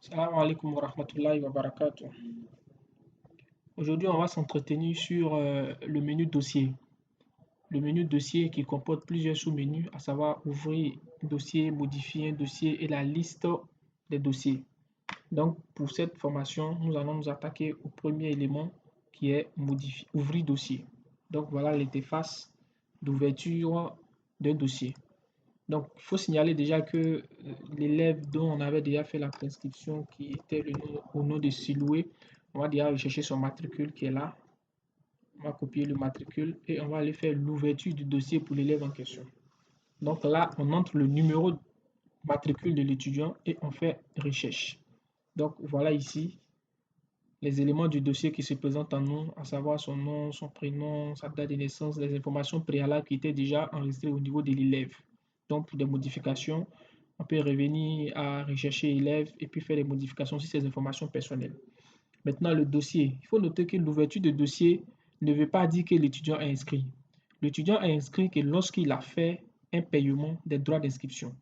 Salam alaikum wa rahmatullahi wa barakatuh. Aujourd'hui, on va s'entretenir sur le menu dossier. Le menu dossier qui comporte plusieurs sous-menus, à savoir ouvrir un dossier, modifier un dossier et la liste des dossiers. Donc, pour cette formation, nous allons nous attaquer au premier élément qui est ouvrir dossier. Donc, voilà l'interface d'ouverture d'un dossier. Donc, il faut signaler déjà que l'élève dont on avait déjà fait la prescription, qui était au nom de Siloué, on va déjà rechercher son matricule qui est là. On va copier le matricule et on va aller faire l'ouverture du dossier pour l'élève en question. Donc là, on entre le numéro de matricule de l'étudiant et on fait recherche. Donc voilà ici les éléments du dossier qui se présentent en nous, à savoir son nom, son prénom, sa date de naissance, les informations préalables qui étaient déjà enregistrées au niveau de l'élève. Donc pour des modifications, on peut revenir à rechercher élève et puis faire des modifications sur ces informations personnelles. Maintenant, le dossier. Il faut noter que l'ouverture de dossier ne veut pas dire que l'étudiant est inscrit. L'étudiant est inscrit que lorsqu'il a fait un paiement des droits d'inscription.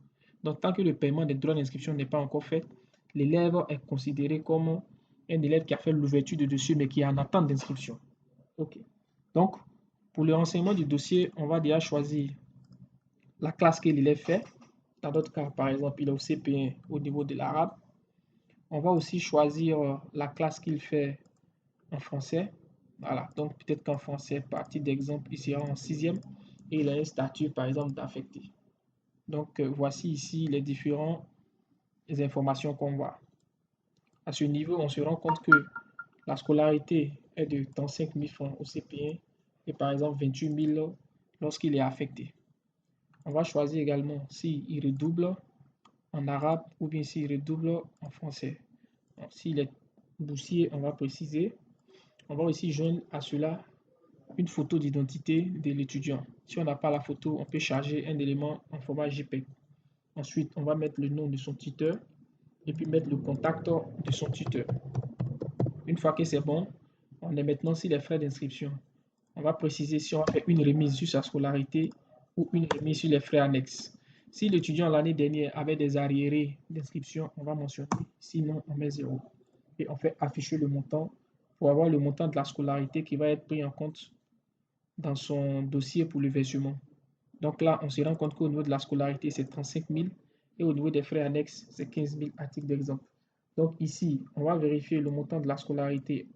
Donc, tant que le paiement des droits d'inscription n'est pas encore fait, l'élève est considéré comme un élève qui a fait l'ouverture de dossier mais qui est en attente d'inscription. OK. Donc, pour le renseignement du dossier, on va déjà choisir la classe que l'élève fait. Dans d'autres cas, par exemple, il est au CP1 au niveau de l'arabe. On va aussi choisir la classe qu'il fait en français. Voilà, donc peut-être qu'en français, partie d'exemple, il sera en sixième et il a un statut, par exemple, d'affecté. Donc, voici ici les différentes informations qu'on voit. À ce niveau, on se rend compte que la scolarité est de 35 000 francs au CP1 et par exemple 28 000 lorsqu'il est affecté. On va choisir également s'il redouble en arabe ou bien s'il redouble en français. S'il est boursier, on va préciser. On va aussi joindre à cela une photo d'identité de l'étudiant. Si on n'a pas la photo, on peut charger un élément en format JPEG. Ensuite, on va mettre le nom de son tuteur et puis mettre le contact de son tuteur. Une fois que c'est bon, on est maintenant sur les frais d'inscription. On va préciser si on va faire une remise sur sa scolarité ou une remise sur les frais annexes. Si l'étudiant l'année dernière avait des arriérés d'inscription, on va mentionner. Sinon, on met 0. Et on fait afficher le montant pour avoir le montant de la scolarité qui va être pris en compte dans son dossier pour le versement. Donc là, on se rend compte qu'au niveau de la scolarité, c'est 35 000 et au niveau des frais annexes, c'est 15 000 à titre d'exemple. Donc ici, on va vérifier le montant de la scolarité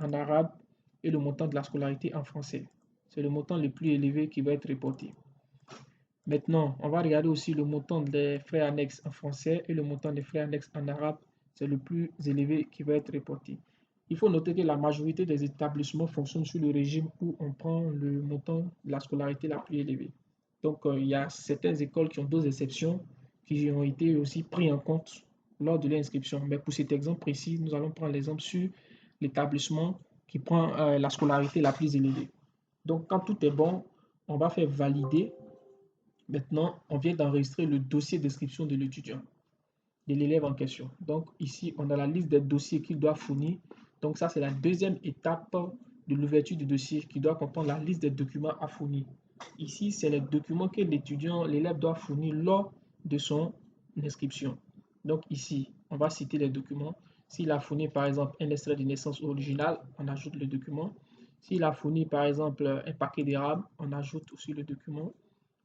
en arabe et le montant de la scolarité en français. C'est le montant le plus élevé qui va être reporté. Maintenant, on va regarder aussi le montant des frais annexes en français et le montant des frais annexes en arabe. C'est le plus élevé qui va être reporté. Il faut noter que la majorité des établissements fonctionnent sur le régime où on prend le montant de la scolarité la plus élevée. Donc, il y a certaines écoles qui ont d'autres exceptions qui ont été aussi pris en compte lors de l'inscription. Mais pour cet exemple précis, nous allons prendre l'exemple sur l'établissement qui prend la scolarité la plus élevée. Donc, quand tout est bon, on va faire valider. Maintenant, on vient d'enregistrer le dossier d'inscription de l'étudiant, de l'élève en question. Donc ici, on a la liste des dossiers qu'il doit fournir. Donc ça, c'est la deuxième étape de l'ouverture du dossier qui doit comprendre la liste des documents à fournir. Ici, c'est les documents que l'étudiant, l'élève doit fournir lors de son inscription. Donc ici, on va citer les documents. S'il a fourni par exemple un extrait de naissance original, on ajoute le document. S'il a fourni par exemple un paquet d'érable, on ajoute aussi le document.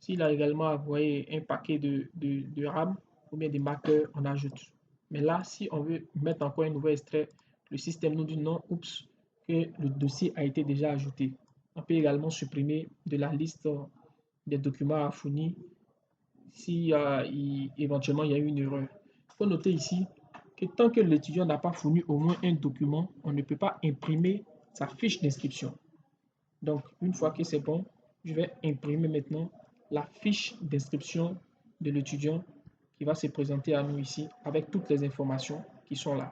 S'il a également envoyé un paquet de RAM ou bien des marqueurs, on ajoute. Mais là, si on veut mettre encore un nouvel extrait, le système nous dit non, oups, que le dossier a été déjà ajouté. On peut également supprimer de la liste des documents à fournir si éventuellement il y a eu une erreur. Il faut noter ici que tant que l'étudiant n'a pas fourni au moins un document, on ne peut pas imprimer sa fiche d'inscription. Donc, une fois que c'est bon, je vais imprimer maintenant la fiche d'inscription de l'étudiant qui va se présenter à nous ici avec toutes les informations qui sont là.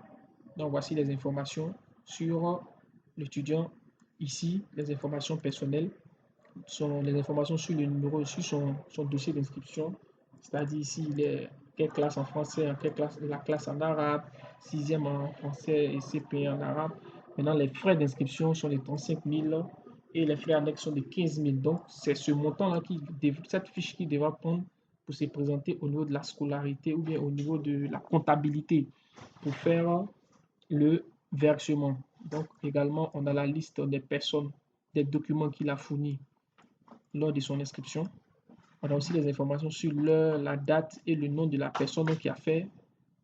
Donc, voici les informations sur l'étudiant. Ici, les informations personnelles sont les informations sur le numéro, sur son dossier d'inscription. C'est-à-dire ici, il est quelle classe en français, en quelle classe, la classe en arabe, sixième en français et CP en arabe. Maintenant, les frais d'inscription sont de 35 000 et les frais annexes sont de 15 000. Donc, c'est ce montant-là, cette fiche qui devra prendre pour se présenter au niveau de la scolarité ou bien au niveau de la comptabilité pour faire le versement. Donc également, on a la liste des personnes, des documents qu'il a fournis lors de son inscription. On a aussi les informations sur l'heure, la date et le nom de la personne qui a fait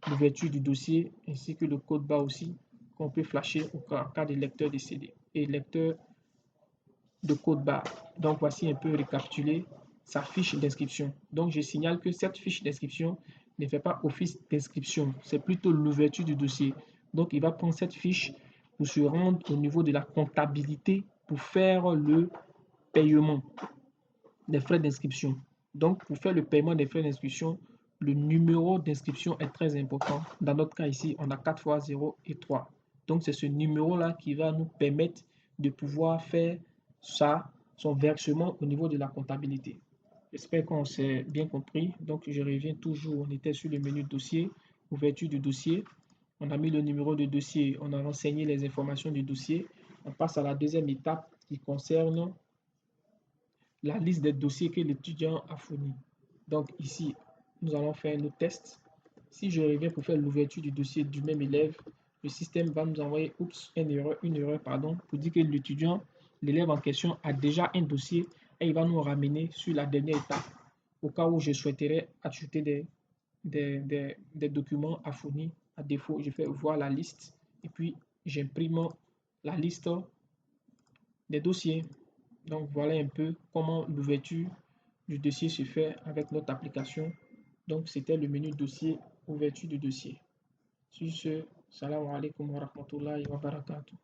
l'ouverture du dossier, ainsi que le code barre aussi, qu'on peut flasher en cas de lecteur de CD et lecteur de code barre. Donc voici un peu récapitulé sa fiche d'inscription. Donc je signale que cette fiche d'inscription ne fait pas office d'inscription, c'est plutôt l'ouverture du dossier. Donc il va prendre cette fiche pour se rendre au niveau de la comptabilité pour faire le paiement des frais d'inscription. Donc pour faire le paiement des frais d'inscription, le numéro d'inscription est très important. Dans notre cas ici, on a 4 fois 0 et 3. Donc c'est ce numéro-là qui va nous permettre de pouvoir faire ça, son versement au niveau de la comptabilité. J'espère qu'on s'est bien compris. Donc je reviens toujours, on était sur le menu dossier, ouverture du dossier. On a mis le numéro de dossier, on a renseigné les informations du dossier. On passe à la deuxième étape qui concerne la liste des dossiers que l'étudiant a fournis. Donc ici, nous allons faire le test. Si je reviens pour faire l'ouverture du dossier du même élève, le système va nous envoyer une erreur pour dire que l'étudiant, l'élève en question a déjà un dossier et il va nous ramener sur la dernière étape au cas où je souhaiterais ajouter des documents à fournir. À défaut, je fais voir la liste et puis j'imprime la liste des dossiers. Donc voilà un peu comment l'ouverture du dossier se fait avec notre application. Donc c'était le menu dossier, ouverture du dossier. Sur ce, salam alaikum wa rahmatullahi wa barakatuh.